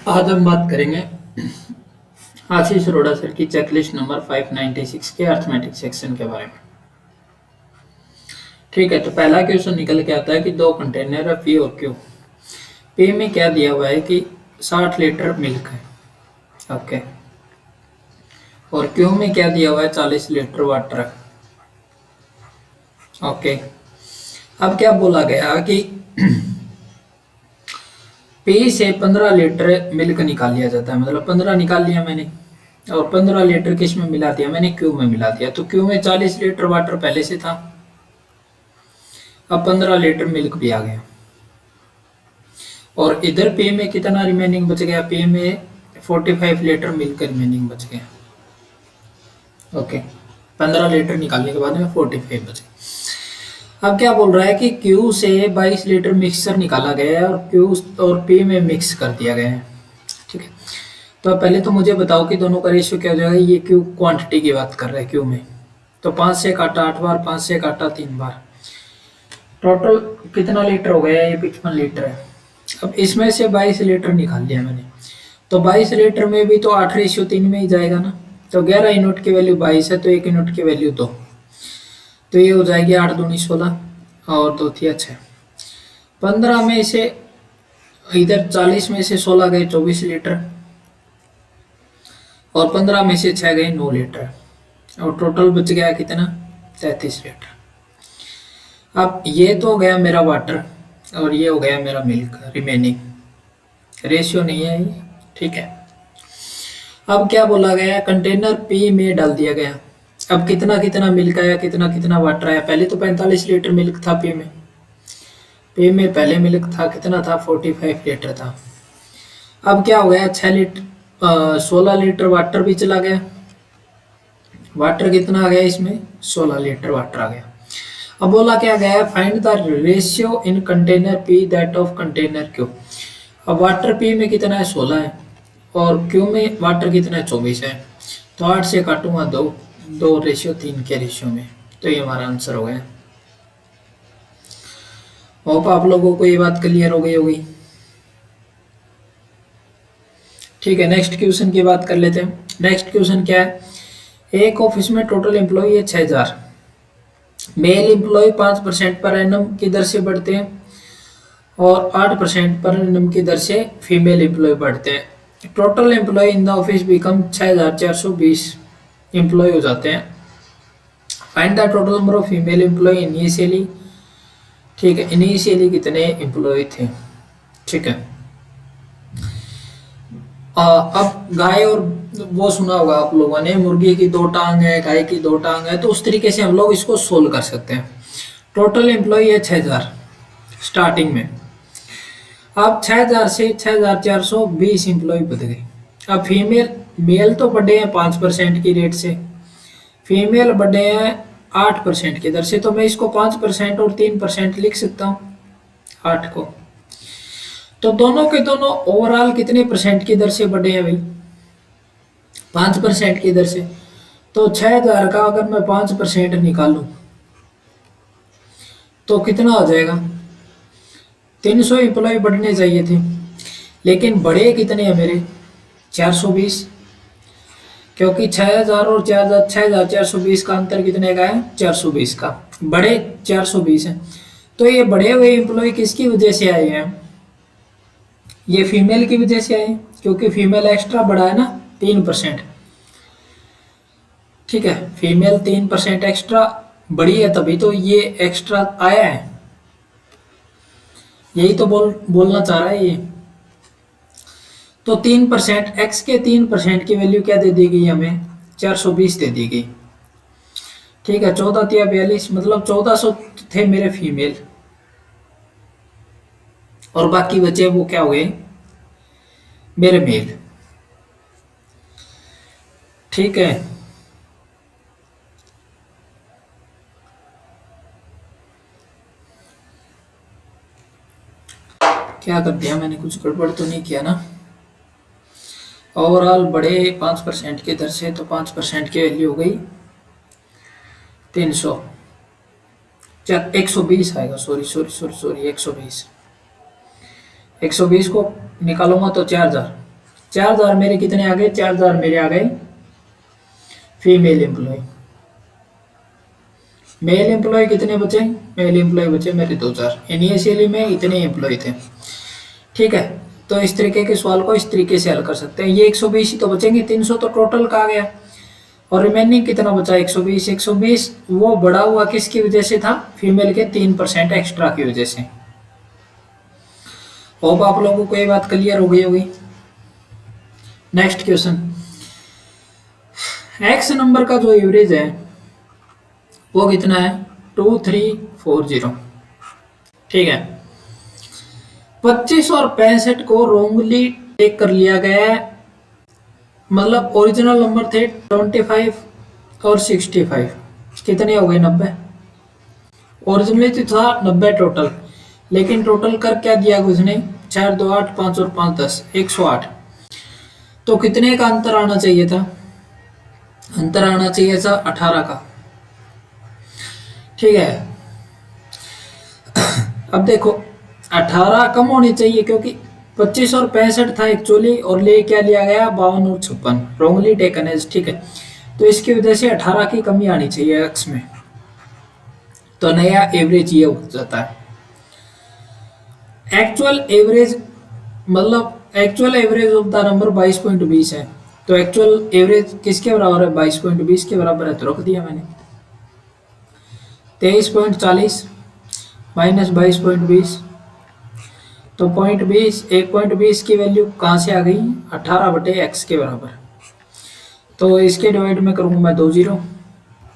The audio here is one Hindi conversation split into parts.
आज हम बात करेंगे आशीष अरोड़ा सर की चेकलिस्ट नंबर 596 के अर्थमेटिक सेक्शन के बारे में। ठीक है, तो पहला क्वेश्चन निकल के आता है कि दो कंटेनर है पी और क्यू। पी में क्या दिया हुआ है कि 60 लीटर मिल्क है, ओके, और क्यू में क्या दिया हुआ है 40 लीटर वाटर है, ओके। अब क्या बोला गया कि पी से 15 लीटर मिल्क निकाल लिया जाता है, मतलब 15 निकाल लिया मैंने, और 15 लीटर किस में मिला दिया मैंने, क्यू में मिला दिया। तो क्यू में 40 लीटर वाटर पहले से था, अब 15 लीटर मिल्क भी आ गया, और इधर पी में कितना रिमेनिंग बच गया, पी में 45 लीटर मिल्क रिमेनिंग बच गया, ओके। 15 लीटर निकालने के बाद में 45 बचे। अब क्या बोल रहा है कि Q से 22 लीटर मिक्सचर निकाला गया है और Q और P में मिक्स कर दिया गया है, ठीक है। तो पहले तो मुझे बताओ कि दोनों का रेशियो क्या हो जाएगा। ये Q क्वांटिटी की बात कर रहा है, Q में तो 5 से काटा 8 बार, 5 से काटा 3 बार, टोटल कितना लीटर हो गया, ये 55 लीटर है। अब इसमें से 22 लीटर निकाल लिया मैंने, तो 22 लीटर में भी तो 8:3 में ही जाएगा ना। तो 11 यूनिट की वैल्यू 22 है, तो 1 यूनिट की वैल्यू 2, तो ये हो जाएगी 8 दूनी 16 और 2 थी 6। 15 में से इधर 40 में से 16 गए 24 लीटर, और 15 में से 6 गए 9 लीटर, और टोटल बच गया कितना, 33 लीटर। अब ये तो हो गया मेरा वाटर और ये हो गया मेरा मिल्क रिमेनिंग, रेशियो नहीं है ये, ठीक है। अब क्या बोला गया, कंटेनर पी में डाल दिया गया। अब कितना कितना मिल्क आया, कितना कितना वाटर आया। पहले तो 45 लीटर मिल्क था पी में, पी में पहले मिल्क था कितना था, 45 लीटर था। अब क्या हो गया, 16 लीटर वाटर भी चला गया। वाटर कितना आ गया इसमें, 16 लीटर वाटर आ गया। अब बोला क्या गया, find the ratio in container P that of container Q. अब वाटर पी में कितना है, 16 है, और क्यू में वाटर कितना है, 24 है। तो 8 से काटूंगा 2, 2:3 के रेशियो में, तो ये हमारा आंसर हो गया। होप आप लोगों को ये बात क्लियर हो गई होगी। ठीक है, नेक्स्ट क्वेश्चन की बात कर लेते हैं। नेक्स्ट क्वेश्चन क्या है, एक ऑफिस में टोटल एम्प्लॉय है 6000, मेल एम्प्लॉय 5% पर एनम की दर से बढ़ते हैं और 8% पर एनम की दर से फीमेल एम्प्लॉय बढ़ते हैं। Total employ in the office become 6420 employ हो जाते हैं। Find the total number of female employ initially. ठीक है, इनिशियली कितने एम्प्लॉय थे, ठीक है। अब गाय और वो सुना होगा आप लोगों ने, मुर्गी की 2 टांग है, गाय की 2 टांग है, तो उस तरीके से हम लोग इसको सोल्व कर सकते हैं। टोटल एम्प्लॉय है 6000 स्टार्टिंग में। अब 6000 से 6420 एम्प्लॉय बढ़ गए। अब फीमेल, मेल तो बढ़े हैं 5% की रेट से, फीमेल बढ़े हैं 8% की दर से। तो मैं इसको 5% और 3% लिख सकता हूँ 8 को। तो दोनों के दोनों ओवरऑल कितने परसेंट की दर से बढ़े हैं भाई, 5% की दर से। तो 6000 का अगर मैं 5% निकालूं तो कितना हो जाएगा, 300 एम्प्लॉय बढ़ने चाहिए थे, लेकिन बढ़े कितने हैं मेरे, 420, क्योंकि 6000 और 6420 का अंतर कितने का है, 420 का, बढ़े 420 है। तो ये बढ़े हुए एम्प्लॉय किसकी वजह से आए हैं, ये फीमेल की वजह से आए, क्योंकि फीमेल एक्स्ट्रा बढ़ा है ना 3%, ठीक है। फीमेल 3% एक्स्ट्रा बढ़ी है, तभी तो ये एक्स्ट्रा आया है, यही तो बोलना चाह रहा है ये। तो 3%, एक्स के 3% की वैल्यू क्या दे दी गई हमें, 420 दे दी गई, ठीक है। 14 तिया 42, मतलब 1400 थे मेरे फीमेल, और बाकी बचे वो क्या हुए, मेरे मेल, ठीक है। क्या कर दिया मैंने, कुछ गड़बड़ तो नहीं किया ना। ओवरऑल बढ़े 5% की दर से, तो 5% की वैल्यू हो गई 300, 120 आएगा, सॉरी सॉरी सॉरी सॉरी 120, 120 को निकालूंगा तो 4000, 4000 मेरे कितने आ गए, 4000 मेरे आ गए फीमेल एम्प्लॉय। मेल एम्प्लॉय कितने बचे, मेल एम्प्लॉय बचे मेरे 2000। इनिशियली में इतने एम्प्लॉय थे। ठीक है, तो इस तरीके के सवाल को इस तरीके से हल कर सकते हैं। ये 120 ही तो बचेंगे, 300 तो टोटल का आ गया, और रिमेनिंग कितना बचा 120। 120 वो बढ़ा हुआ किसकी वजह से था, फीमेल के 3% एक्स्ट्रा की वजह से। होप आप लोगों को ये बात क्लियर हो गई होगी। नेक्स्ट क्वेश्चन, एक्स नंबर का जो एवरेज है वो कितना है, 2340। ठीक है, 25 और 65 को रोंगली टेक कर लिया गया है, मतलब ओरिजिनल नंबर थे 25 और 65, कितने हो गए 90। ओरिजिनली तो था 90 टोटल, लेकिन टोटल कर क्या दिया उसने, 4 2 8 5 और 5 10, 108। तो कितने का अंतर आना चाहिए था, अंतर आना चाहिए था 18 का। ठीक है, अब देखो 18 कम होनी चाहिए, क्योंकि 25 और 65 था एक्चुअली, और ले क्या लिया गया 52 और 56, रोंगली टेकन एज। ठीक है, तो इसकी वजह से 18 की कमी आनी चाहिए एक्स में, तो नया एवरेज ये हो जाता है। एक्चुअल एवरेज मतलब actual average of the number 22.20 है, तो एक्चुअल एवरेज किसके बराबर है, 22.20 के बराबर है, तो रख दिया मैंने। 23.40 माइनस 22.20, तो 0.20, 1.20 की वैल्यू कहाँ से आ गई, 18/x के बराबर। तो इसके डिवाइड में करूँगा मैं 2 0,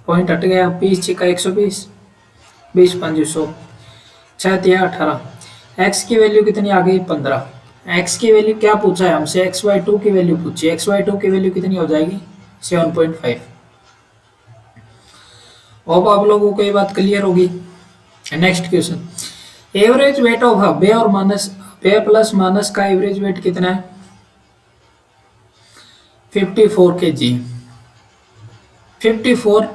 पॉइंट हट गया, 20 छिका 120, 20 5 100, 6 3 18। x की वैल्यू कितनी आ गई 15। x की वैल्यू क्या पूछा है हमसे, xy2 की वैल्यू पूछी, xy2 की वैल्यू कितनी हो जाएगी 7.5। अब आप लोगों को ये बात क्लियर होगी। Next question, average weight of Habbe और मानस, हब्बे प्लस मानस का एवरेज वेट कितना है 54 kg। 54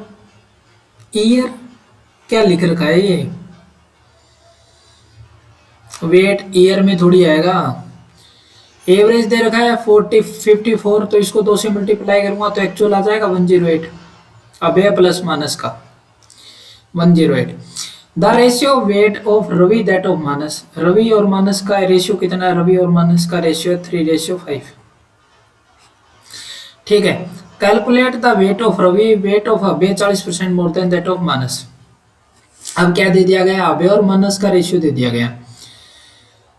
ईयर क्या लिख रखा है, ये वेट ईयर में थोड़ी आएगा, एवरेज दे रखा है 54, तो इसको 2 से मल्टीप्लाई करूंगा तो एक्चुअल आ जाएगा 108। अबे प्लस मानस का 108। The ratio weight of Ravi that of Manas, Ravi और मानस का रेशियो कितना है, रवि और मानस का रेशियो 3:5। ठीक है, calculate the weight of Ravi, weight of Abhay 40% more than that of Manas. अब क्या दे दिया गया, अबे और मानस का रेशियो दे दिया गया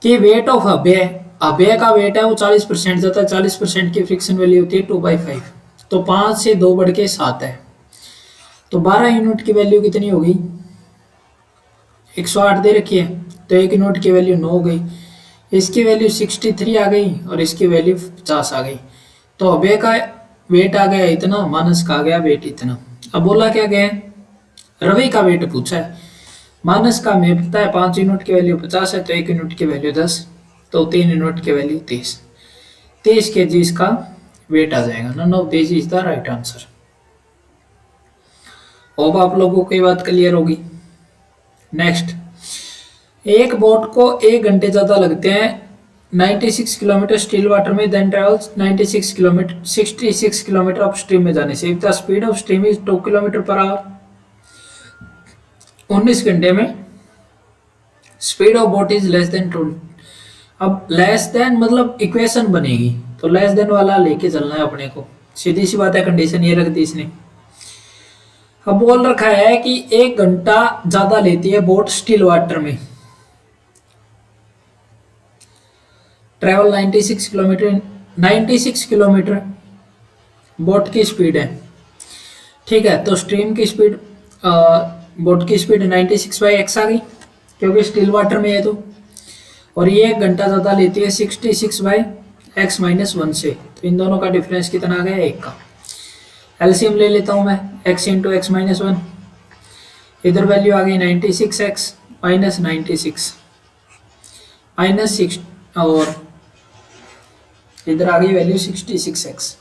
कि वेट ऑफ अबे, अबे का वेट है वो 40% जाता है, 40% की फ्रिक्शन वैल्यू होती है 2/5, तो 5 से 2 बढ़ के 7 है, तो 12 यूनिट की वैल्यू कितनी होगी 108 दे रखी है, तो 1 यूनिट की वैल्यू 9 हो गई, इसकी वैल्यू 63 आ गई और इसकी वैल्यू 50 आ गई। तो अबे का वेट आ गया इतना, मानस का आ गया वेट इतना। अब बोला क्या गया, रवि का वेट पूछा है, मानस का हमें पता है 5 यूनिट की वैल्यू 50 है, तो 1 यूनिट की वैल्यू 10, तो 3 यूनिट की वैल्यू 30, 30 kg इसका वेट आ जाएगा। None of this is the right answer. अब आप लोगों को ये बात क्लियर होगी। नेक्स्ट, एक बोट को 1 घंटे ज्यादा लगते हैं 96 किलोमीटर स्टिल वाटर में, then travels 96 kilometre 66 kilometre upstream में जाने से, if the speed of stream is 2 kilometre per hour. 19 घंटे में speed of boat is less than 2। अब लेस देन मतलब इक्वेशन बनेगी, तो लेस देन वाला लेके चलना है अपने को, सीधी सी बात है, कंडीशन ये रख दी इसने। अब बोल रखा है कि 1 घंटा ज्यादा लेती है बोट स्टिल वाटर में, ट्रेवल 96 किलोमीटर, 96 किलोमीटर बोट की स्पीड है। ठीक है, तो स्ट्रीम की स्पीड, बोट की स्पीड 96/x आ गई, क्योंकि स्टिल वाटर में है तो, और ये 1 घंटा ज़्यादा लेती है 66/x-1 से, तो इन दोनों का डिफरेंस कितना आ गया 1 का। एलसीएम ले लेता हूँ मैं, x इंटू x-1, इधर वैल्यू आ गई 96x माइनस 96 माइनस 6, और इधर आ गई वैल्यू 66x।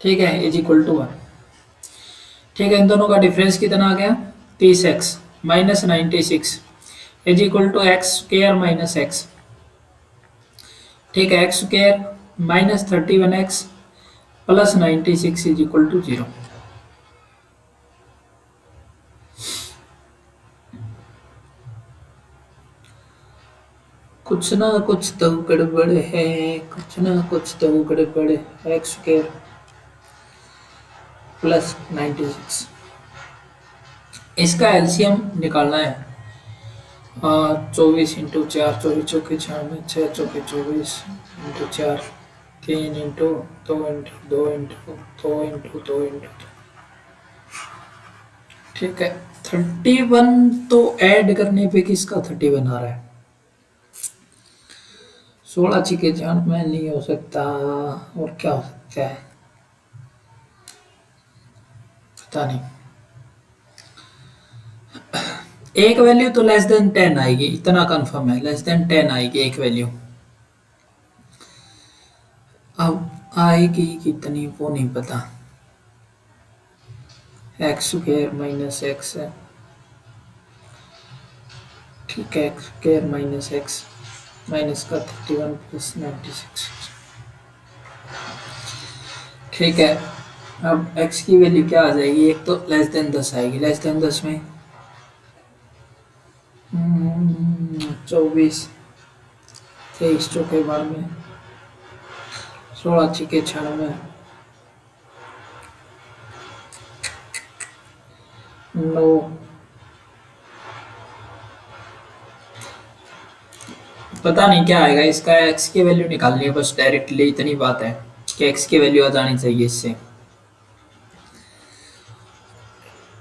ठीक है, इज इक्वल टू 1। ठीक है, इन दोनों का डिफरेंस कितना आ गया 30x minus 96 is equal to x square minus x। ठीक है, x square minus 31x plus 96 is equal to 0। कुछ ना कुछ तो गड़बड़ है, कुछ ना कुछ तो गड़बड़ है। एक्स स्क्वायर प्लस 96, इसका एलसीएम निकालना है। 24 × 4, 24 × 4 = 6, 24 × 4 3 इंटू 2 × 2 × 2 × 2 × 2। ठीक है, 31 तो ऐड करने पे किसका 31 आ रहा है? 16 छिके जान में नहीं हो सकता, और क्या हो सकता है पता नहीं। एक वैल्यू तो लेस देन 10 आएगी, इतना कंफर्म है, लेस देन 10 आएगी एक वैल्यू। अब आएगी कितनी वो नहीं पता। एक्स स्क्वायर माइनस एक्स है, ठीक है, x square minus x minus का 31 प्लस 96। ठीक है, अब x की वैल्यू क्या आ जाएगी? एक तो लेस देन 10 आएगी, लेस देन 10 में 24 23 चौके 12 16 छिके 96 9। पता नहीं क्या आएगा इसका, x की वैल्यू निकालनी है बस डायरेक्टली, इतनी बात है कि x की वैल्यू आ जानी चाहिए इससे।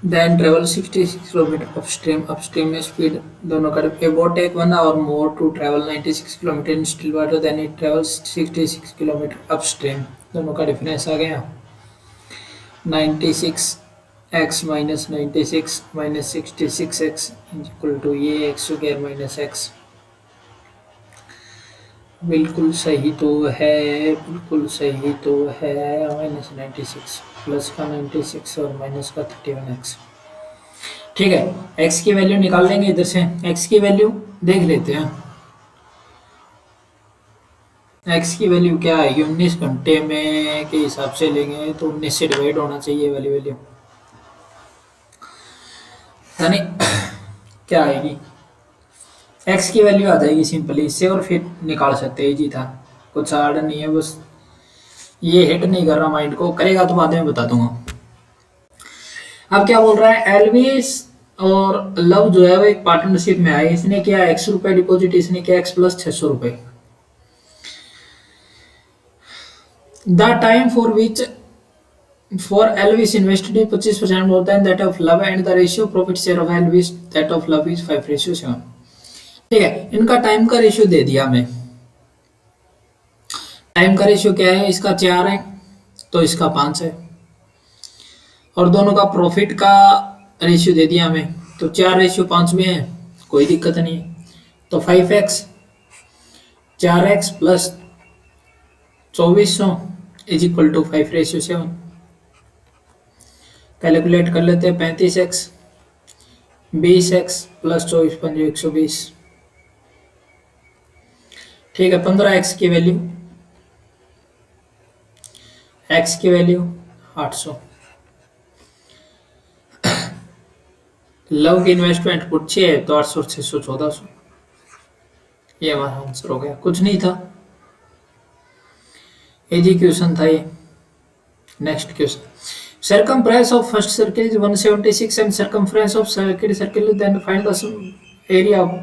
Then travel 66 kilometre upstream, upstream में स्पीड दोनों का boat take 1 hour more to travel 96 kilometre in still water then it travels 66 kilometre upstream. दोनों का डिफरेंस आ गया 96 x minus 96 minus 66 x equal to ये एक्स स्क्वायर माइनस एक्स। बिल्कुल सही तो है, बिल्कुल सही तो है। माइनस 96 प्लस का 96 और माइनस का 31x। ठीक है, x की वैल्यू निकाल लेंगे इधर से। x की वैल्यू देख लेते हैं, x की वैल्यू क्या आएगी 19 घंटे में के हिसाब से लेंगे तो 19 से डिवाइड होना चाहिए वाली वैल्यू, यानी क्या आएगी? x की वैल्यू आ जाएगी सिंपली इससे, और फिर निकाल सकते हैं, जी था, कुछ हार्ड नहीं है, बस ये हिट नहीं कर रहा माइंड को, करेगा तो बाद में बता दूंगा। अब क्या बोल रहा है, एलविस और लव जो है वो एक पार्टनरशिप में आए। इसने किया ₹100 डिपॉजिट, इसने किया x प्लस 600 रुपए। The time for which for Elvis invested 25% more than that of love and the ratio profit share of Elvis that of love is 5:7। ठीक है, इनका टाइम का रेशियो दे दिया हमें। टाइम का रेशियो क्या है? इसका 4 है तो इसका 5 है, और दोनों का प्रॉफिट का रेशियो दे दिया हमें, तो 4:5 में है, कोई दिक्कत नहीं है। तो 5x 4x plus 2400 is equal to 5:7। Calculate कर लेते हैं, 35x 20x प्लस 24 पंजे 120। ठीक है, 15x की वैल्यू, x की वैल्यू 800। लव की इन्वेस्टमेंट कुछ 6 है तो 800 600 1400। ये हमारा आंसर हो गया, कुछ नहीं था, इजी क्वेश्चन था ये। Next question, circumference of first circle is 176 and circumference of second circle, then find the area of।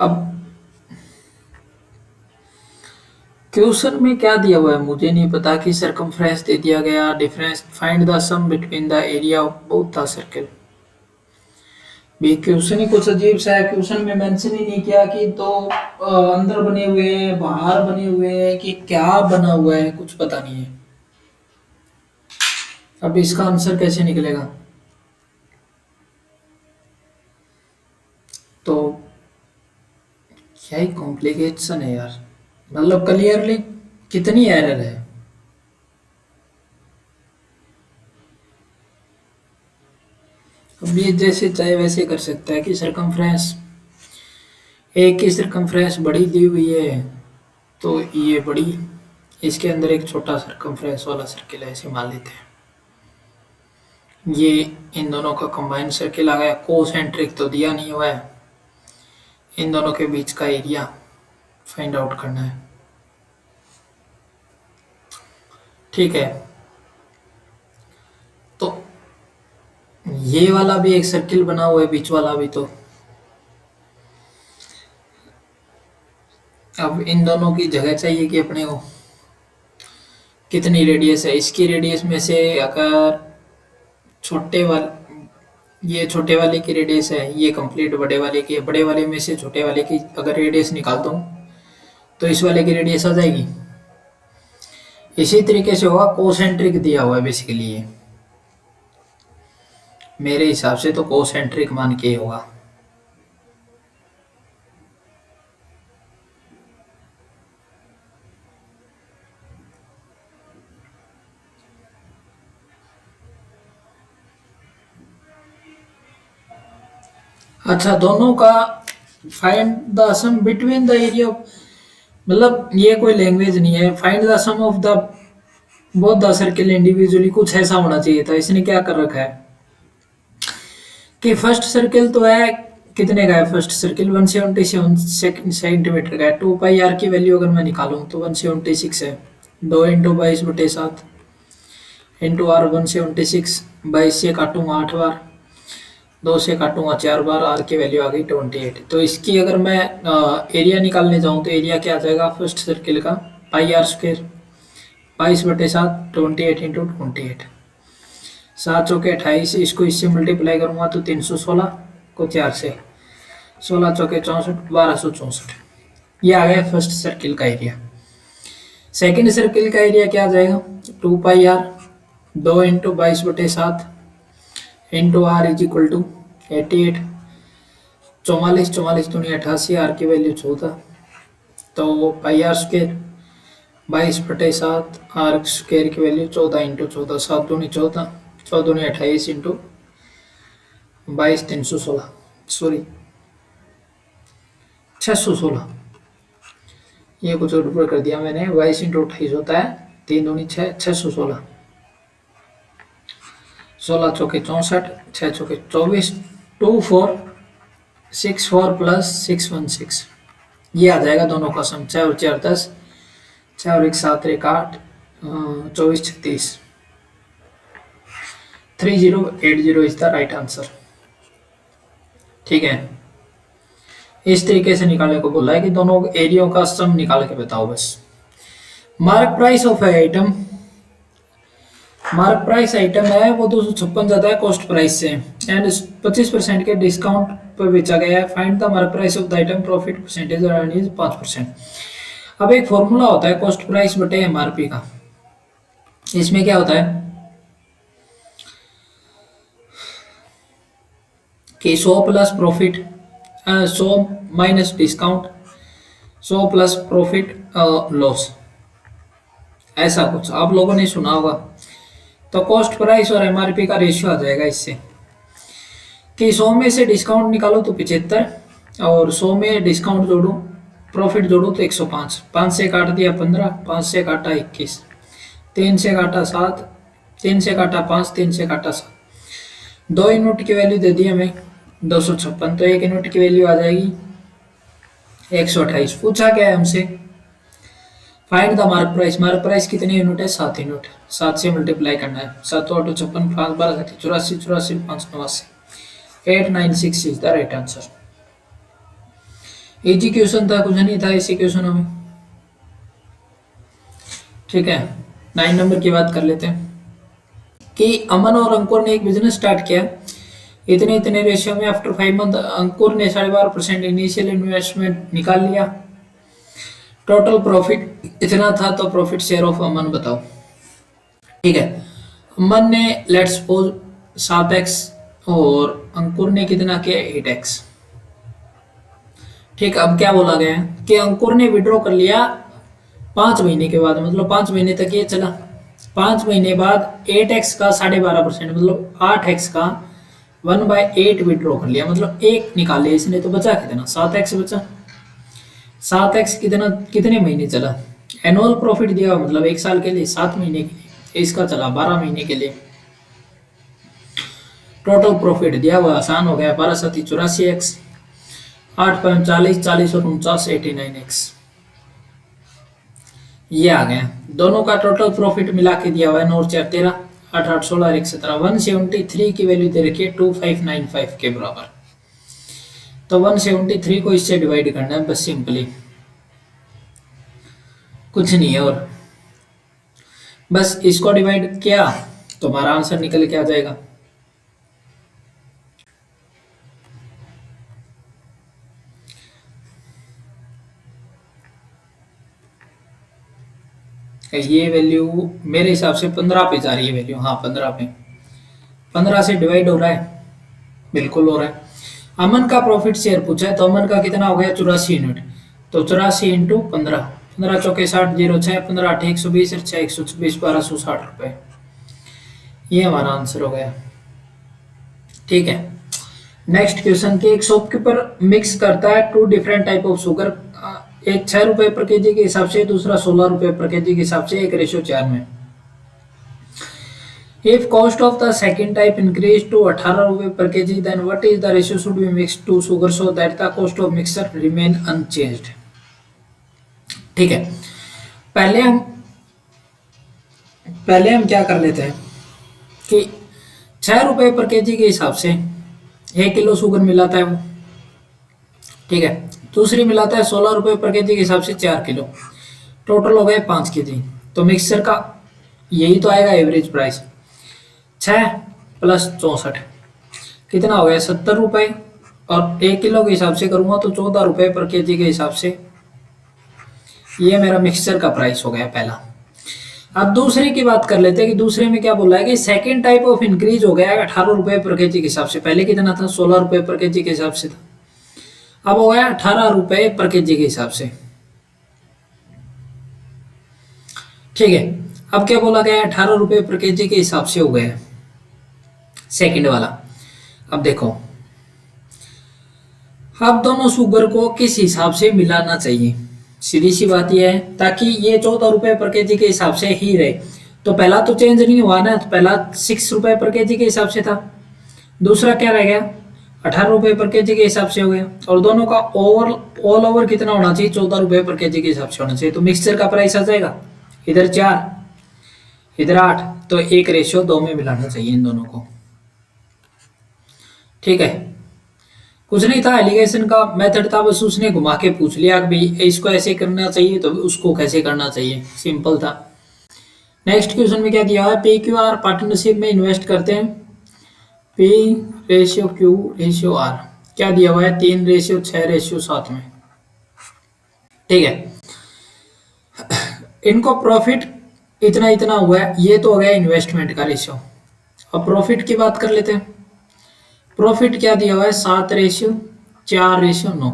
अब क्वेश्चन में क्या दिया हुआ है मुझे नहीं पता, कि circumference दे दिया गया, difference find the sum between the area of both the circle. भी क्वेश्चन ही कुछ अजीब सा है, क्वेश्चन में मेंशन ही नहीं किया कि तो अंदर बने हुए हैं बाहर बने हुए हैं कि क्या बना हुआ है, कुछ पता नहीं है। अब इसका आंसर कैसे निकलेगा? तो क्या ही कॉम्प्लिकेशन है यार, मतलब क्लियरली कितनी एरर है। अब ये जैसे चाहे वैसे कर सकता है कि सरकमफ्रेंस एक की सरकमफ्रेंस बड़ी दी हुई है, तो ये बड़ी, इसके अंदर एक छोटा सरकमफ्रेंस वाला सर्किल है, ऐसे मान लेते हैं। ये इन दोनों का कंबाइंड सर्किल आ गया। कोसेंट्रिक तो दिया नहीं हुआ है। इन दोनों के बीच का एरिया फाइंड आउट करना है। ठीक है, तो ये वाला भी एक सर्किल बना हुआ है, बीच वाला भी। तो अब इन दोनों की जगह चाहिए कि अपने को कितनी रेडियस है। इसकी रेडियस में से अगर छोटे वाले, ये छोटे वाले की रेडियस है, ये कंप्लीट बड़े वाले की है, बड़े वाले में से छोटे वाले की अगर रेडियस निकाल दूं तो इस वाले की रेडियस आ जाएगी। इसी तरीके से होगा, कोसेंट्रिक दिया हुआ है बेसिकली ये, मेरे हिसाब से तो कोसेंट्रिक मान के होगा। अच्छा, दोनों का find the sum between the area, मतलब ये कोई लैंग्वेज नहीं है। Find the sum of the both the circle individually, कुछ ऐसा होना चाहिए था। इसने क्या कर रखा है कि फर्स्ट सर्किल तो है, कितने का है फर्स्ट सर्किल, 177 सेंटीमीटर का है। 2 पाई आर की वैल्यू अगर मैं निकालूं तो 176 है। 2 × 22/7 इंटू आर 176, 22 से काटूंगा 8 बार, 2 से काटूंगा 4 बार, आर की वैल्यू आ गई 28। तो इसकी अगर मैं एरिया निकालने जाऊं तो एरिया क्या आ जाएगा फर्स्ट सर्किल का, πr², 22/7, 28 इंटू 28, 7×4 = 28। इसको इससे मल्टीप्लाई करूंगा तो 316 को 4 से, 16×4 = 64, 1264। ये आ गया फर्स्ट सर्किल का एरिया। सेकेंड सर्किल का एरिया क्या आ जाएगा, 2 πr, 2 × 22/7 into r is equal to 88, 44, 44 दूनी 88, आर की वैल्यू 14, तो πr², 22/7, r² की वैल्यू 14 इंटू 14, 7 दूनी 14, 14 दूनी 28 इंटू 22, 316, सॉरी 616, ये कुछ ऊपर कर दिया मैंने। 22 इंटू 28 होता है 3 दूनी 6, 616, 16×4 = 64, 6×4 = 24, 2464 प्लस 616, ये आ जाएगा दोनों का सम। 6 और 4 10, 6 और 1 7, 1 8, 24 36, 3080 इज द राइट आंसर। ठीक है, इस तरीके से निकालने को बोला है कि दोनों एरियो का सम निकाल के बताओ बस। Mark price of item, mark price item है वो 256 ज्यादा है कॉस्ट प्राइस से एंड 25% के डिस्काउंट पर बेचा गया है। Find the mark price of the item, profit percentage और अर्निंग 5%। अब एक फॉर्मूला होता है कॉस्ट प्राइस बटे एमआरपी का। इसमें क्या होता है कि 100 plus profit, 100 minus discount, 100 plus profit loss, ऐसा कुछ आप लोगों ने सुना होगा। तो कॉस्ट प्राइस और एमआरपी का रेशियो आ जाएगा इससे कि 100 में से डिस्काउंट निकालो तो 75, और 100 में डिस्काउंट जोड़ो प्रॉफिट जोड़ो तो 105। 5 से काट दिया 15, 5 से काटा 21, 3 से काटा 7, 3 से काटा 5, 3 से काटा 7, 2 यूनिट की वैल्यू दे दी हमें 256, तो 1 यूनिट की वैल्यू आ जाएगी 128। पूछा क्या है हमसे, find the mark price. Mark price कितनी यूनिट है, 7 यूनिट, 7 से मल्टीप्लाई करना है। 7 8 56, 5 12 84, 84 5 89, 896 is the right answer. Easy question था, कुछ नहीं था इसी क्वेश्चनों में। ठीक है, 9 नंबर की बात कर लेते हैं कि अमन और अंकुर ने एक बिजनेस स्टार्ट किया इतने इतने रेशियो में। आफ्टर 5 मंथ अंकुर ने 12.5% इनिशियल इन्वेस्टमेंट निकाल लिया। टोटल प्रॉफिट इतना था, तो प्रॉफिट शेयर ऑफ अमन बताओ। ठीक है, अमन ने लेट्स सपोज 7x और अंकुर ने कितना किया 8x। ठीक, अब क्या बोला गया है कि अंकुर ने विड्रॉ कर लिया 5 महीने के बाद, मतलब 5 महीने तक ये चला। 5 महीने बाद 8x का 12.5% मतलब 8x का 1/8 विड्रॉ कर लिया, मतलब 1 निकाल लिया इसने, तो बचा कितना 7x बचा। 7x कितना, कितने महीने चला? एनुअल प्रॉफिट दिया हुआ, मतलब एक साल के लिए, 7 महीने के लिए। इसका चला 12 महीने के लिए। टोटल प्रॉफिट दिया हुआ, आसान हो गया। 12×7=84x, 8×5=40, 40 और 49=89x। ये आ गया। दोनों का टोटल प्रॉफिट मिला के दिया हुआ है 9×4=13, 8×8=16 और 1×17। 173 की वैल्यू दे रखी है 2595 के बराबर। तो 173 को इससे डिवाइड करना है बस सिंपली, कुछ नहीं है। और बस इसको डिवाइड किया तो हमारा आंसर निकल के आ जाएगा। ये वैल्यू मेरे हिसाब से 15 पे जा रही है वैल्यू। हाँ 15 पे, 15 से डिवाइड हो रहा है, बिल्कुल हो रहा है। अमन का प्रॉफिट शेयर पूछा है, तो अमन का कितना हो गया? 84 यूनिट। तो 84 इंटू 15, 15×4=60, 0×6, 15×8=120 और 6×124, 1260 रुपये। ये हमारा आंसर हो गया। ठीक है। नेक्स्ट क्वेश्चन की, एक शॉपकीपर मिक्स करता है 2 डिफरेंट टाइप ऑफ शुगर, एक 6 रुपए पर केजी के हिसाब से, दूसरा 16 रुपए पर केजी के हिसाब से, 1:4 में। If cost of the second type increased to 18 रुपए per kg, then what is the ratio should be mixed to sugar so that the cost of mixture remain unchanged? ठीक है। पहले हम क्या कर लेते हैं कि 6 रुपए पर केजी के हिसाब से 1 किलो शुगर मिलाता है वो, ठीक है। दूसरी मिलाता है 16 रुपए पर केजी के हिसाब से 4 किलो, टोटल हो गए 5 केजी। तो मिक्सचर का यही तो आएगा एवरेज प्राइस। 6 + 64 कितना हो गया? 70 रुपए। और 1 किलो के हिसाब से करूंगा तो 14 रुपए पर केजी के हिसाब से ये मेरा मिक्सचर का प्राइस हो गया पहला। अब दूसरे की बात कर लेते हैं कि दूसरे में क्या बोला है कि सेकेंड टाइप ऑफ इंक्रीज हो गया है 18 रुपए पर केजी के हिसाब से। पहले कितना था? 16 रुपए पर केजी के हिसाब से था, अब हो गया 18 रुपए पर केजी के हिसाब से। ठीक है। अब क्या बोला गया? 18 रुपए पर केजी के हिसाब से हो गया सेकंड वाला। अब देखो, अब दोनों शुगर को किस हिसाब से मिलाना चाहिए, सीधी सी बात यह है, ताकि ये 14 रुपए पर केजी के हिसाब से ही रहे। तो पहला तो चेंज नहीं हुआ ना, तो पहला 6 रुपए पर केजी के हिसाब से था, दूसरा क्या रह गया? 18 रुपए पर केजी के हिसाब से हो गया। और दोनों का ऑल ओवर कितना होना चाहिए? 14 रुपए पर केजी के हिसाब से होना चाहिए। तो मिक्सचर का प्राइस आ जाएगा इधर 4, इधर 8, तो 1:2 में मिलाना चाहिए इन दोनों को। ठीक है। कुछ नहीं था, एलिगेशन का मेथड था, बस उसने घुमा के पूछ लिया कि भाई इसको ऐसे करना चाहिए तो उसको कैसे करना चाहिए, सिंपल था। नेक्स्ट क्वेश्चन में क्या दिया है? PQR पार्टनरशिप में इन्वेस्ट करते हैं, P/Q/R क्या दिया हुआ है? 3/6/7 में। ठीक है। इनको प्रॉफिट इतना इतना हुआ है, ये तो हो गया इन्वेस्टमेंट का रेशियो। अब प्रॉफिट की बात कर लेते हैं। प्रॉफिट क्या दिया हुआ है? 7/4/9।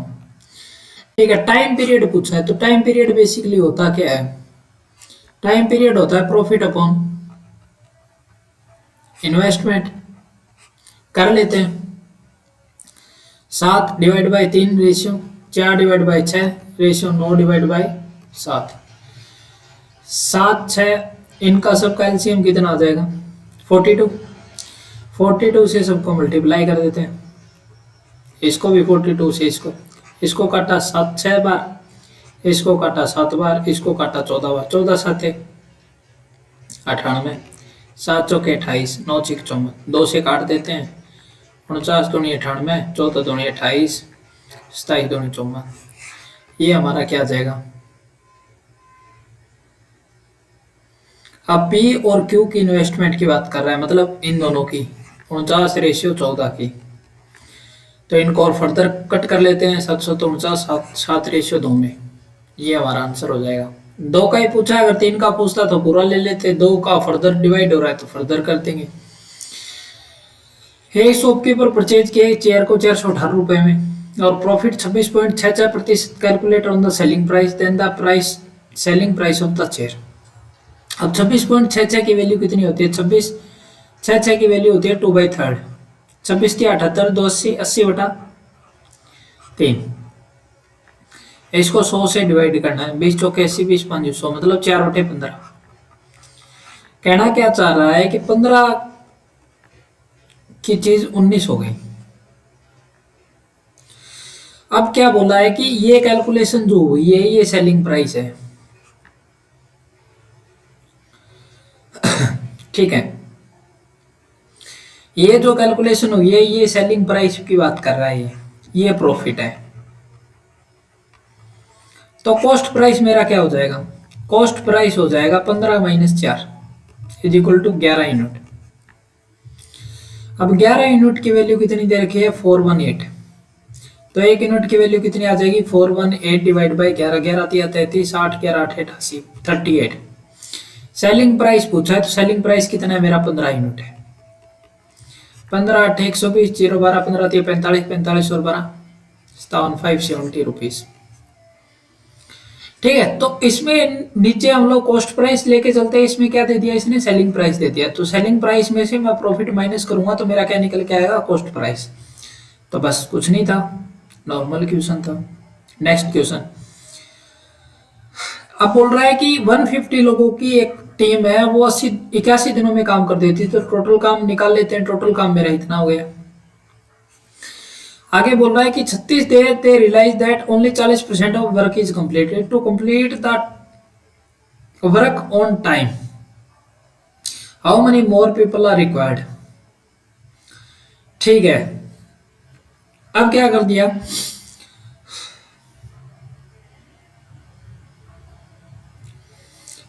ठीक है। टाइम पीरियड पूछा है, तो टाइम पीरियड बेसिकली होता क्या है? टाइम पीरियड होता है प्रॉफिट अपॉन इन्वेस्टमेंट। कर लेते हैं। 7/3 रेशियो, 4/6 रेशियो, 9/7। 7, 6 इनका सबका एलसीएम कितना आ जाएगा? 42। 42 से सबको मल्टीप्लाई कर देते हैं, इसको भी 42 से, इसको काटा 7 6 बार, इसको काटा 7 बार, इसको काटा 14 बार, 14×7 = 98, 7×4 = 28, 9×6 = 24, 2 से काट देते हैं, 49×2 = 98, 14×2 = 28, 27×2 = 54। ये हमारा क्या आ जाएगा? अब पी और क्यू की इन्वेस्टमेंट की बात कर रहा है, मतलब इन दोनों की 49/14 की। तो इनको और फर्दर कट कर लेते हैं, 749 7/2 में। ये हमारा आंसर हो जाएगा। 2 का ही पूछा है, अगर 3 का पूछता तो पूरा ले लेते, 2 का फर्दर डिवाइड हो रहा है तो फर्दर कर देंगे। एक शॉपकीपर परचेज किए चेयर को 418 रुपए में और profit 26.66% calculate on the selling price, then the price selling price of the chair. अब 26.66 की वैल्यू कितनी होती है? 26.66 की वैल्यू होती है 2/3। 26 × 78, 280, 80/3। इसको 100 से डिवाइड करना है, 20 चौके 80, 20 5 100, मतलब 4/15। कहना क्या चाह रहा है कि 15 की चीज 19 हो गई। अब क्या बोला है कि ये कैलकुलेशन जो हुई है ये सेलिंग प्राइस है, ठीक है। ये जो कैलकुलेशन हुई है ये सेलिंग प्राइस की बात कर रहा है, ये प्रॉफिट है। तो कॉस्ट प्राइस मेरा क्या हो जाएगा, कॉस्ट प्राइस हो जाएगा 15 - 4 इज इक्वल टू 11 यूनिट। अब 11 यूनिट की वैल्यू कितनी दे रखी है, 418। तो एक यूनिट की वैल्यू कितनी आ जाएगी, 418 डिवाइड बाई 11, 11 तिया 33, 8 11 8 88, 38। सेलिंग प्राइस पूछा है तो सेलिंग प्राइस कितना है मेरा, 15 यूनिट है। 15 8 120, 0 12, 15 3 45, 45 और 12 57, 570 रुपीज। ठीक है, तो इसमें नीचे हम लोग कॉस्ट प्राइस लेके चलते हैं, इसमें क्या दे दिया इसने, सेलिंग प्राइस दे दिया। तो सेलिंग प्राइस में से मैं प्रॉफिट माइनस करूंगा तो मेरा क्या निकल के आएगा, कॉस्ट प्राइस। तो बस कुछ नहीं था, नॉर्मल क्वेश्चन था। नेक्स्ट क्वेश्चन, अब बोल रहा है कि 150 लोगों की एक टीम है, वो 81 दिनों में काम कर देती है। तो टोटल काम निकाल लेते हैं, टोटल काम मेरा इतना हो गया। आगे बोल रहा है कि 36 day they realise that only 40% of work is completed. To complete the work on time how many more people are required. ठीक है, अब क्या कर दिया,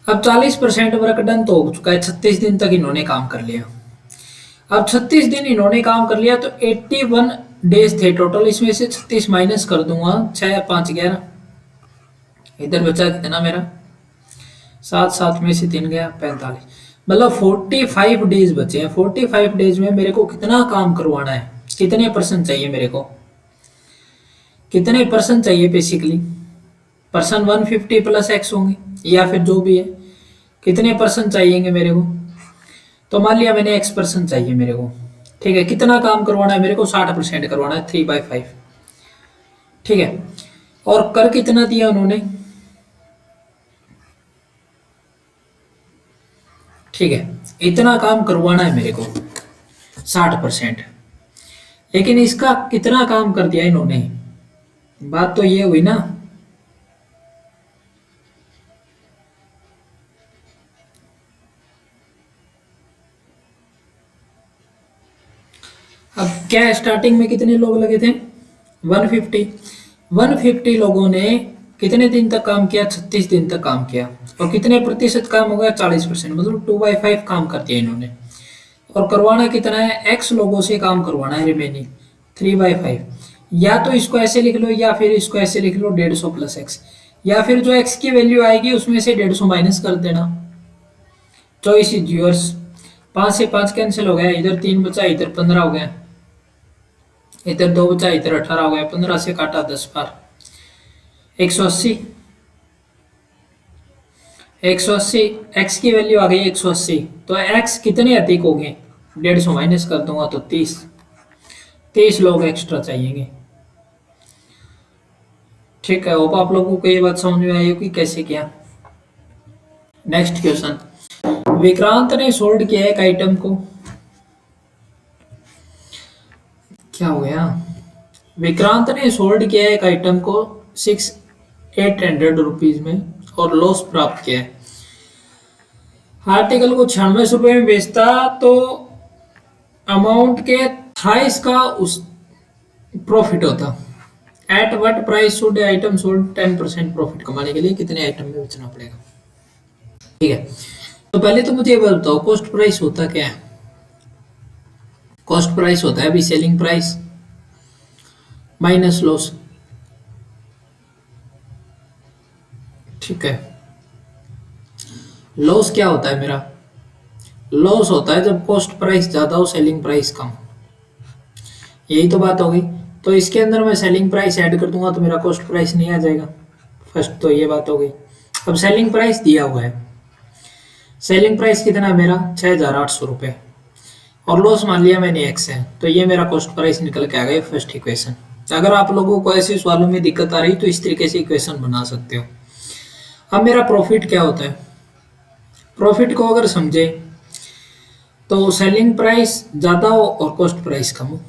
अब 40% वर्क डन तो हो चुका है, 36 दिन तक इन्होंने काम कर लिया। अब 36 दिन इन्होंने काम कर लिया तो 81 डेज थे टोटल, इसमें से 36 माइनस कर दूंगा, 6 5 11, इधर बचा कितना मेरा, 7 7 में से 3 गया 45, मतलब 45 डेज बचे हैं। 45 डेज में मेरे को कितना काम करवाना है, कितने परसेंट चाहिए मेरे को, कितने परसेंट चाहिए बेसिकली, परसेंट 150 प्लस एक्स होंगे या फिर जो भी है, कितने परसेंट चाहिए मेरे को। तो मान लिया मैंने एक्स परसेंट चाहिए मेरे को, ठीक है। कितना काम करवाना है मेरे को, 60% करवाना है, 3/5, ठीक है। और कर कितना दिया उन्होंने, ठीक है, इतना काम करवाना है मेरे को 60%। लेकिन इसका कितना काम कर दिया इन्होंने, बात तो ये हुई ना। अब क्या स्टार्टिंग में कितने लोग लगे थे, 150। 150 लोगों ने कितने दिन तक काम किया, 36 दिन तक काम किया। और कितने प्रतिशत काम हो गया, 40%, मतलब 2/5 काम कर दिया इन्होंने। और करवाना कितना है, एक्स लोगों से काम करवाना है, रिमेनिंग 3/5। या तो इसको ऐसे लिख लो या फिर इसको ऐसे लिख लो, 150 प्लस एक्स, या फिर जो एक्स की वैल्यू आएगी उसमें से 150 माइनस कर देना। Choice is yours. 5 से 5 कैंसिल हो गया, इधर 3 बचा, इधर 15 हो गया, इधर 2 बचा, इधर 18 हो गया, 15 से काटा 10 बार, 180। 180 एक्स की वैल्यू आ गई 180। तो एक्स कितने अधिक हो गए, 150 माइनस कर दूंगा तो 30 लोग एक्स्ट्रा चाहिएंगे। ठीक है, होप आप लोगों को ये बात समझ में आई होगी कैसे किया। नेक्स्ट क्वेश्चन, विक्रांत ने सोल्ड किया एक आइटम को, क्या हो गया, विक्रांत ने सोल्ड किया एक आइटम को 800 रुपीज में और लॉस प्राप्त किया है। आर्टिकल को 96 रुपए में बेचता तो अमाउंट के थाइस का उस प्रॉफिट होता। At what price should item sold, 10% profit कमाने के लिए कितने आइटम में बेचना पड़ेगा। ठीक है, तो पहले तो मुझे ये बताओ कॉस्ट प्राइस होता क्या है। कॉस्ट प्राइस होता है अभी सेलिंग प्राइस माइनस लॉस, ठीक है। लॉस क्या होता है मेरा, लॉस होता है जब कॉस्ट प्राइस ज्यादा हो सेलिंग प्राइस कम, यही तो बात हो गई। तो इसके अंदर मैं सेलिंग प्राइस ऐड कर दूंगा तो मेरा कॉस्ट प्राइस नहीं आ जाएगा, फर्स्ट तो ये बात हो गई। अब सेलिंग प्राइस दिया हुआ है, सेलिंग प्राइस कितना है मेरा, 6800 रुपये, और लॉस मान लिया मैंने एक्स है, तो ये मेरा कॉस्ट प्राइस निकल के आ गया फर्स्ट इक्वेशन। अगर आप लोगों को ऐसे सवालों में दिक्कत आ रही तो इस तरीके से इक्वेशन बना सकते हो। अब मेरा प्रॉफिट क्या होता है, प्रॉफिट को अगर समझे तो सेलिंग प्राइस ज़्यादा हो और कॉस्ट प्राइस कम हो,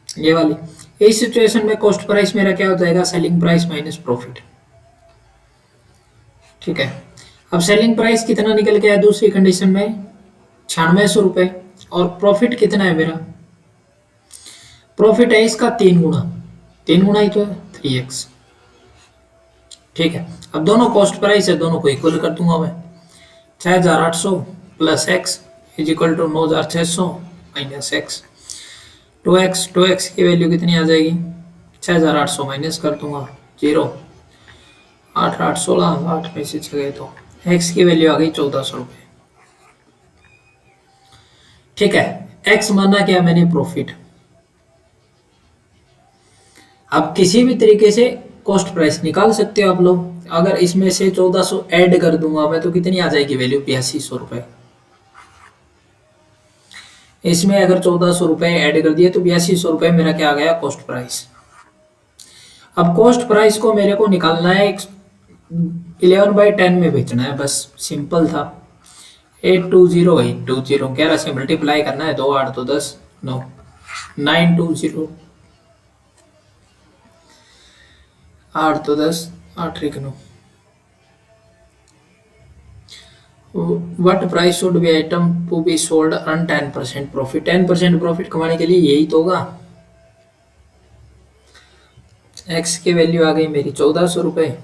ये वाली। इस सिचुएशन में कॉस्ट प्राइस मेरा क्या हो जाएगा, सेलिंग प्राइस माइनस प्रॉफिट। ठीक है, अब सेलिंग प्राइस कितना निकल के आया दूसरी कंडीशन में, 9600 रुपये, और प्रॉफिट कितना है मेरा, प्रॉफिट है इसका 3 गुना, 3 गुना ही तो है, 3x। ठीक है, अब दोनों कॉस्ट प्राइस है, दोनों को इक्वल कर दूंगा मैं, 6800 plus x is equal to 9600 minus x. 2x की वैल्यू कितनी आ जाएगी, 6800 माइनस कर दूंगा, 0, 8 8 16, 8 में से 6 गए तो x की वैल्यू आ गई 1400 रुपये। ठीक है, x माना क्या मैंने, प्रॉफिट। अब किसी भी तरीके से कॉस्ट प्राइस निकाल सकते हो आप लोग। अगर इसमें से 1400 ऐड कर दूंगा मैं तो कितनी आ जाएगी वैल्यू, 8200 रुपये। इसमें अगर 1400 रुपये ऐड कर दिए तो 8200 रुपये मेरा क्या आ गया, कॉस्ट प्राइस। अब कॉस्ट प्राइस को मेरे को निकालना है 11/10 में बेचना है, बस सिंपल था। 820 11 से मल्टीप्लाई करना है, 2 8 तो 10 9 920 8 तो 10 8 1 9। What price should be item to be sold earn 10% profit. 10% profit कमाने के लिए यही तो होगा। एक्स की वैल्यू आ गई मेरी 1400 रुपये,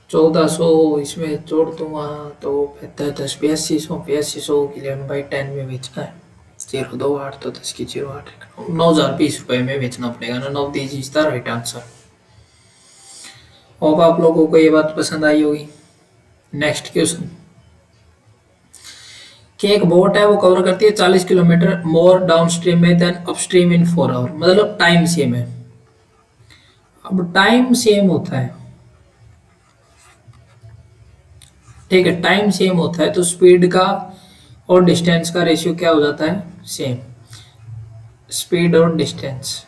1400 इसमें जोड़ दूंगा तो 10 8200, 8200 की 11/10 में बेचना है, 0 2 8 तो 10 की 0 8 9020 रुपये में बेचना पड़ेगा ना, 9 दीजिए इसका राइट आंसर। होप आप लोगों को ये बात पसंद आई होगी। नेक्स्ट क्वेश्चन, कि एक बोट है वो कवर करती है 40 किलोमीटर मोर डाउन स्ट्रीम में देन अपस्ट्रीम इन 4 आवर, मतलब टाइम सेम है। अब टाइम सेम होता है, ठीक है, टाइम सेम होता है तो स्पीड का और डिस्टेंस का रेशियो क्या हो जाता है, सेम। स्पीड और डिस्टेंस,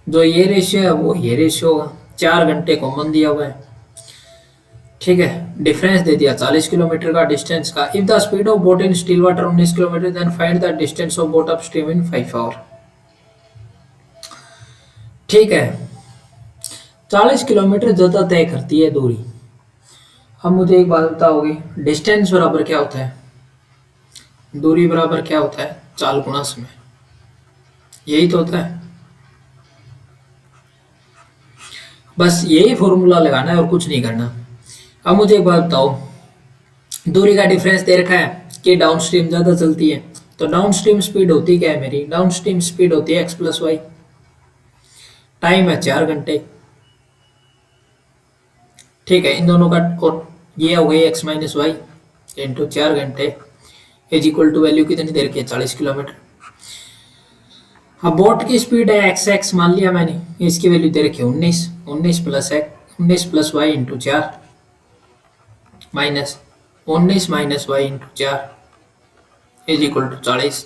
जो ये रेशियो है वो ये रेशियो होगा। 4 घंटे कॉमन दिया हुआ है, ठीक है, डिफरेंस दे दिया 40 किलोमीटर का डिस्टेंस का। If the speed of boat in still water 19 kilometre then find the distance of boat upstream in 5 hour. ठीक है, 40 किलोमीटर ज्यादा तय करती है दूरी। अब मुझे एक बात बताओगे, डिस्टेंस बराबर क्या होता है, दूरी बराबर क्या होता है, चाल गुना समय, यही तो होता है। बस यही फॉर्मूला लगाना है और कुछ नहीं करना। अब मुझे एक बात बताओ, दूरी का डिफरेंस दे रखा है कि डाउन स्ट्रीम ज्यादा चलती है, तो डाउन स्ट्रीम स्पीड होती क्या है मेरी, डाउन स्ट्रीम स्पीड होती है एक्स प्लस वाई। टाइम है 4 घंटे, ठीक है, इन दोनों का और ये हो गई एक्स माइनस वाई इंटू 4 घंटे इज इक्वल टू वैल्यू कितनी देर की, 40 किलोमीटर। अब बोट की स्पीड है एक्स एक्स मान लिया मैंने, इसकी वैल्यू दे रखी है 19, 19 plus y into 4 minus 19 minus y into 4 is equal to 40।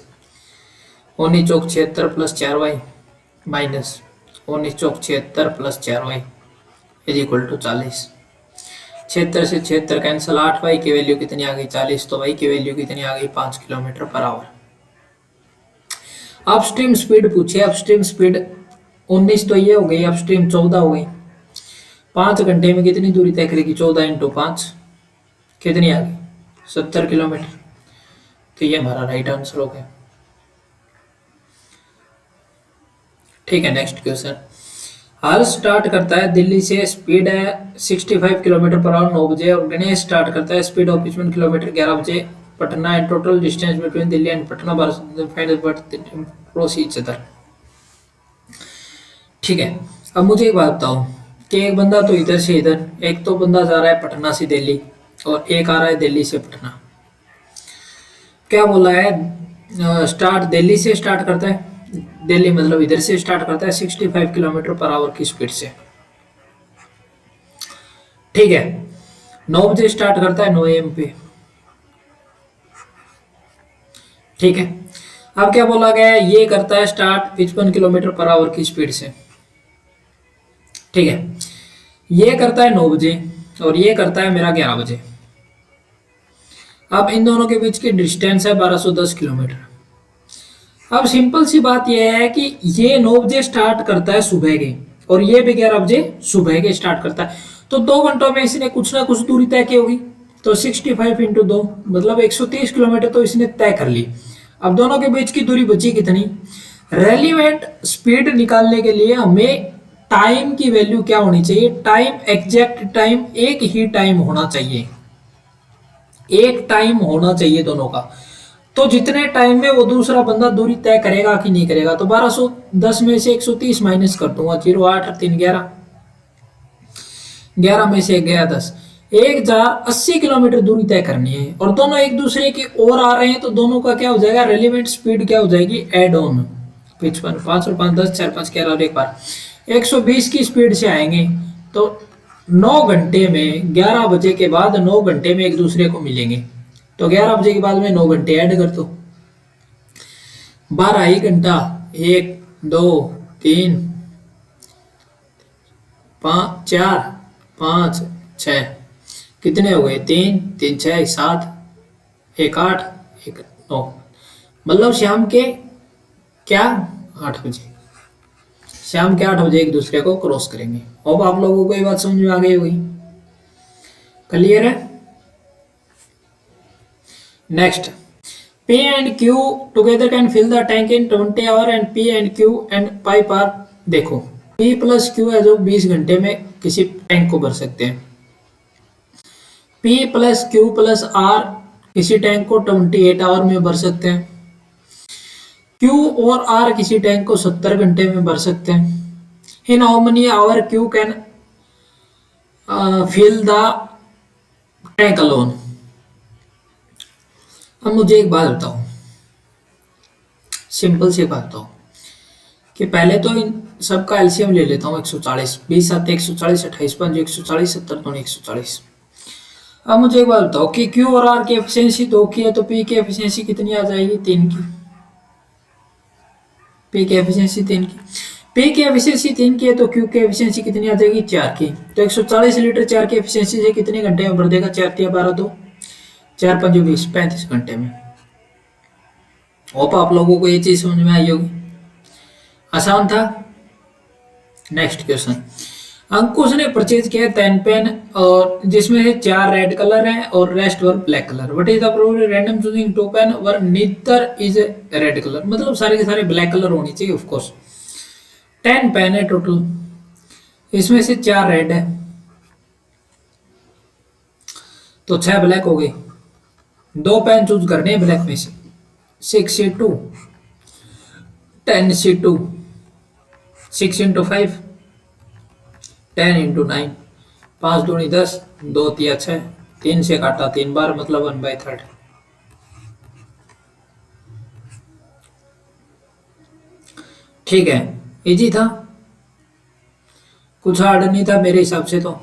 19 चौक 76 प्लस 4 वाई माइनस 19 चौक 76 plus 4 y is equal to 40। 76 से 76 कैंसिल, 8 वाई की वैल्यू कितनी आ गई 40, तो वाई की वैल्यू कितनी आ गई 5 kilometre per our. Upstream speed पूछिए, अपस्ट्रीम स्पीड 19 तो ये हो गई, अपस्ट्रीम 14 हो गई। 5 घंटे में कितनी दूरी तय करेगी, 14 इंटू 5 कितनी आ गई 70 किलोमीटर। तो ये हमारा राइट आंसर हो गया। ठीक है, नेक्स्ट क्वेश्चन, हल स्टार्ट करता है दिल्ली से, स्पीड है 65 किलोमीटर पर आवर 9 बजे, और गणेश स्टार्ट करता है स्पीड ऑफ 55 किलोमीटर 11 बजे। पटना है, total distance between Delhi and Patna procedure. ठीक है, अब मुझे एक बात बताओ कि एक बंदा तो इधर से इधर, एक तो बंदा जा रहा है पटना से दिल्ली और एक आ रहा है दिल्ली से पटना। क्या बोला है, स्टार्ट दिल्ली से स्टार्ट करता है, दिल्ली मतलब इधर से स्टार्ट करता है 65 किलोमीटर पर आवर की स्पीड से। ठीक है, 9 बजे स्टार्ट करता है 9 AM पे। ठीक है, अब क्या बोला गया है, ये करता है स्टार्ट 55 किलोमीटर पर आवर की स्पीड से। ठीक है, ये करता है 9 बजे और ये करता है मेरा 11 बजे। अब इन दोनों के बीच की डिस्टेंस है 1210 किलोमीटर। अब सिंपल सी बात यह है कि ये 9 बजे स्टार्ट करता है सुबह के और ये भी 11 बजे सुबह के स्टार्ट करता है, तो 2 घंटों में इसने कुछ ना कुछ दूरी तय की होगी। तो 65 इंटू 2 मतलब 130 किलोमीटर तो इसने तय कर ली। अब दोनों के बीच की दूरी बची कितनी? रेलिवेंट स्पीड निकालने के लिए हमें टाइम की वैल्यू क्या होनी चाहिए? टाइम, एग्जैक्ट टाइम, एक ही टाइम होना चाहिए, एक टाइम होना चाहिए दोनों का। तो जितने टाइम में वो दूसरा बंदा दूरी तय करेगा कि नहीं करेगा, तो 1210 में से 130 माइनस कर दूंगा, 0 8 3 11, 11 में से 11 10, 1080 किलोमीटर दूरी तय करनी है और दोनों एक दूसरे की ओर आ रहे हैं, तो दोनों का क्या हो जाएगा? रेलिवेंट स्पीड क्या हो जाएगी? एड ऑन 55, 5 और 5 10, 4 5 11 और एक बार 120 की स्पीड से आएंगे। तो 9 घंटे में, 11 बजे के बाद 9 घंटे में एक दूसरे को मिलेंगे। तो 11 बजे के बाद में 9 घंटे ऐड कर दो, 12 ही घंटा, 1 2 3 5 4 5 6, कितने हो गए? 3 3 6 7, 1 8 1 9, मतलब शाम के क्या 8 बजे, शाम के 8 बजे एक दूसरे को क्रॉस करेंगे। अब आप लोगों को ये बात समझ में आ गई होगी, क्लियर है? Next, P and Q together can fill the tank in 20 hour and P and Q and pipe are, देखो P प्लस Q है जो 20 घंटे में किसी टैंक को भर सकते हैं, P plus Q plus R किसी टैंक को 28 आवर में भर सकते हैं, Q और R किसी टैंक को 70 घंटे में भर सकते हैं। In how many hour Q can fill the tank alone. अब मुझे एक बात बताओ, सिंपल सी बात बताओ कि पहले तो इन सबका एलसीएम ले लेता हूँ 140, 20 7 140, 28 5 140, 70 2 140। अब मुझे एक बात बताओ कि Q और R की एफिशिएंसी 2 की है, तो P की एफिशिएंसी कितनी आ जाएगी? 3 की। P की एफिशिएंसी 3 की, P की एफिशिएंसी 3 की है, तो Q की एफिशिएंसी कितनी आ जाएगी? 4 की। तो 140 लीटर 4 की एफिशिएंसी से कितने घंटे में भर देगा? 4 3 12 2, 4 5 20, 35 घंटे में। होप आप लोगों को ये चीज समझ में आई होगी, आसान था। नेक्स्ट क्वेश्चन, अंकुश ने परचेज किया 10 पेन और जिसमें से 4 रेड कलर हैं और rest were black colour. What is the probability random choosing 2 pen were neither is red colour, मतलब सारे के सारे ब्लैक कलर होनी चाहिए ऑफ कोर्स। 10 पेन है टोटल, इसमें से 4 रेड है, तो 6 ब्लैक हो गए। 2 पेन चूज करने हैं ब्लैक में से, 6C2 10C2, 6 इंटू 5 10 इंटू 9, 5 दूनी 10, 2 तिया 6, 3 से काटा 3 बार मतलब 1/3। ठीक है, इजी था, कुछ हार्ड नहीं था मेरे हिसाब से। तो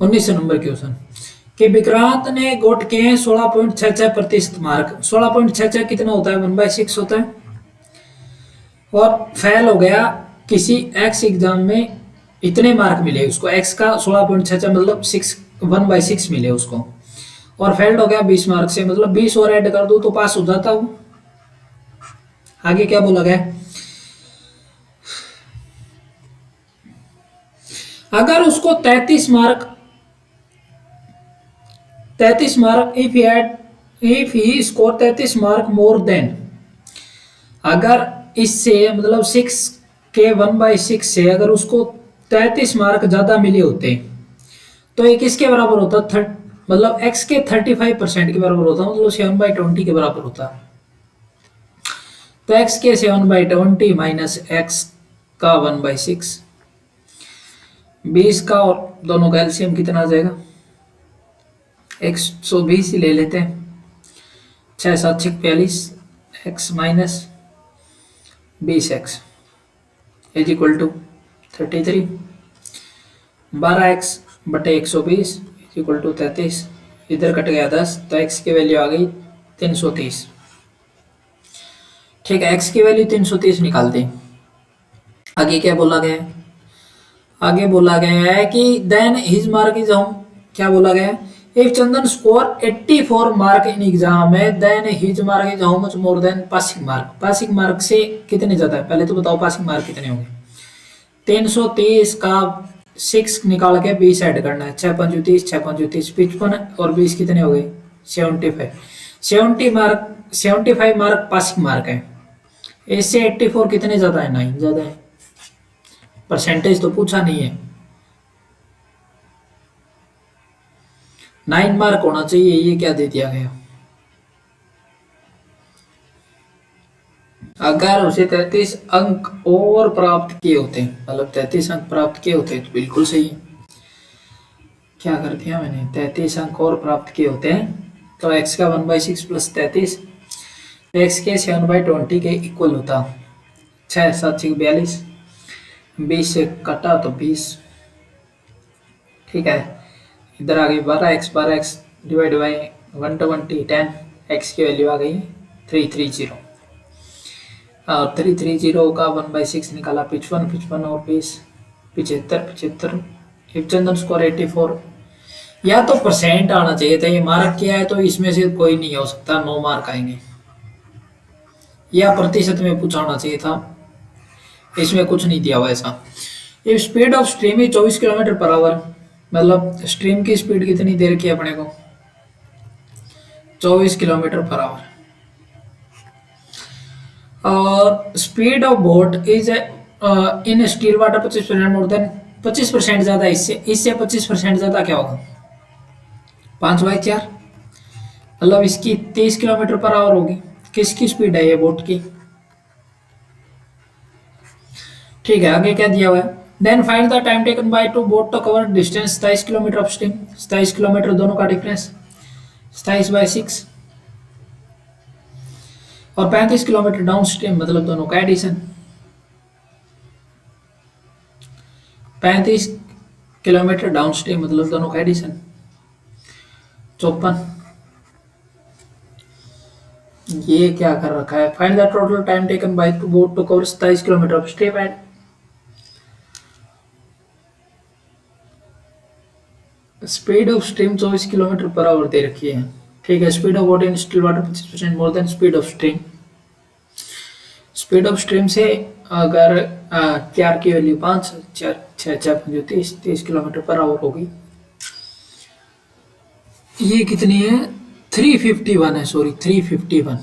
19 नंबर क्वेश्चन कि विक्रांत ने गोट के 16.66% मार्क, 16.66 कितना होता है? 1/6 होता है, और फेल हो गया किसी एक्स एग्जाम में, इतने मार्क मिले उसको, एक्स का 16.66 मतलब 1/6 मिले उसको, और फेल्ड हो गया 20 मार्क से, मतलब 20 और ऐड कर दूं तो पास हो जाता हूं। आगे क्या बोला गया? अगर उसको 33 mark if he score 33 mark more than, अगर इससे मतलब 6 के 1/6 से अगर उसको 33 मार्क ज्यादा मिले होते तो ये किसके बराबर होता? मतलब x के 35% के बराबर होता, मतलब 7/20 के बराबर होता। तो x के 7/20 माइनस x का 1/6, 20 का और दोनों का एलसीएम कितना आ जाएगा? 120 ही ले लेते हैं, 6 7 6 42, x minus 20x is equal to 33, 12x बटे 120 इज इक्वल टू 33, इधर कट गया 10, तो x की वैल्यू आ गई 330। ठीक है, x की वैल्यू 330 निकालते हैं। आगे क्या बोला गया है? आगे बोला गया है कि then his mark is home, क्या बोला गया है, if Chandan score 84 mark in exam है then his mark is how much more than passing mark, passing mark से कितने ज्यादा है, पहले तो बताओ पासिंग मार्क कितने होंगे। 330 का 6 निकाल के 20 ऐड करना है, 6 पंचू 30, 6 पंचू 30 55 और 20 कितने हो गए 75। 75 मार्क पासिंग मार्क है, इससे 84 कितने ज्यादा है, 9 ज्यादा है। परसेंटेज तो पूछा नहीं है, 9 मार्क होना चाहिए, ये क्या दे दिया गया। अगर उसे 33 अंक और प्राप्त किए होते, मतलब 33 अंक प्राप्त किए होते तो बिल्कुल सही है। क्या कर दिया मैंने, 33 अंक और प्राप्त किए होते हैं तो x का 1/6 प्लस 33 x के 7/20 के इक्वल होता। 6 7 6 42, 20 से कटा तो 20, ठीक है। इधर आ गई 12x डिवाइड बाई 120 10, x की वैल्यू आ गई 330 और 330 का 1/6 निकाला 55 55 और 20 75 75। इफ चंदन स्कोर 84, या तो परसेंट आना चाहिए था, ये मार्क किया है तो इसमें से कोई नहीं हो सकता, 9 मार्क आएंगे, या प्रतिशत में पूछा होना चाहिए था, इसमें कुछ नहीं दिया हुआ ऐसा। If speed of stream is 24 kilometre per our, मतलब स्ट्रीम की स्पीड कितनी देर की अपने को 24 किलोमीटर पर आवर, और speed of boat is in still water 25% more then 25% ज्यादा, इससे 25% ज्यादा क्या होगा 5/4, मतलब इसकी 23 किलोमीटर पर आवर होगी। किसकी स्पीड है ये बोट की, ठीक है। आगे क्या दिया हुआ है, then find the time taken by two boat to cover distance 27 kilometre upstream, 27 kilometre दोनों का डिफरेंस 27/6, और 35 किलोमीटर डाउन स्ट्रीम मतलब दोनों का एडिशन, 35 किलोमीटर डाउन स्ट्रीम मतलब दोनों का एडिशन 54। ये क्या कर रखा है, find the total time taken by two boat to cover 27 kilometre upstream and speed of stream 24 kilometre per hour दे रखी है, ठीक है। Speed of boat in still water 25% more than speed of stream, speed of stream से अगर 4 की वैल्यू 5 4 6 6 5 30 किलोमीटर पर आवर होगी, ये कितनी है 351 है, सॉरी 351,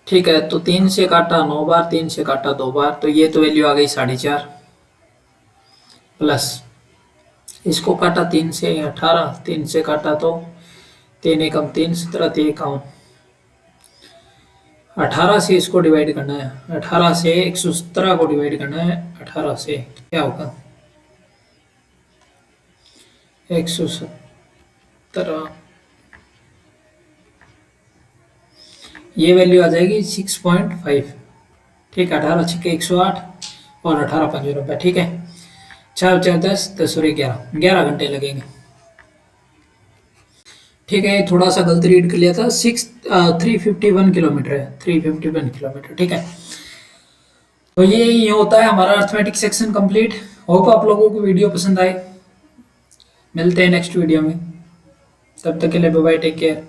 ठीक है। तो 3 से काटा 9 बार, 3 से काटा 2 बार, तो ये तो वैल्यू आ गई 4.5 प्लस इसको काटा 3 से 18, 3 से काटा तो 3 एकम 3 17 3 51, 18 से इसको डिवाइड करना है, 18 से 117 को डिवाइड करना है, 18 से क्या होगा 117, ये वैल्यू आ जाएगी 6.5, ठीक है। 18 छक्के 108 और 18 5 रुपये, ठीक है। 4 4 10 10 और 11 घंटे लगेंगे, ठीक है। थोड़ा सा गलत रीड कर लिया था, 351 किलोमीटर है, 351 किलोमीटर, ठीक है। तो ये होता है हमारा अर्थमेटिक सेक्शन कंप्लीट। होप आप लोगों को वीडियो पसंद आए, मिलते हैं नेक्स्ट वीडियो में, तब तक के लिए बाय बाय, टेक केयर।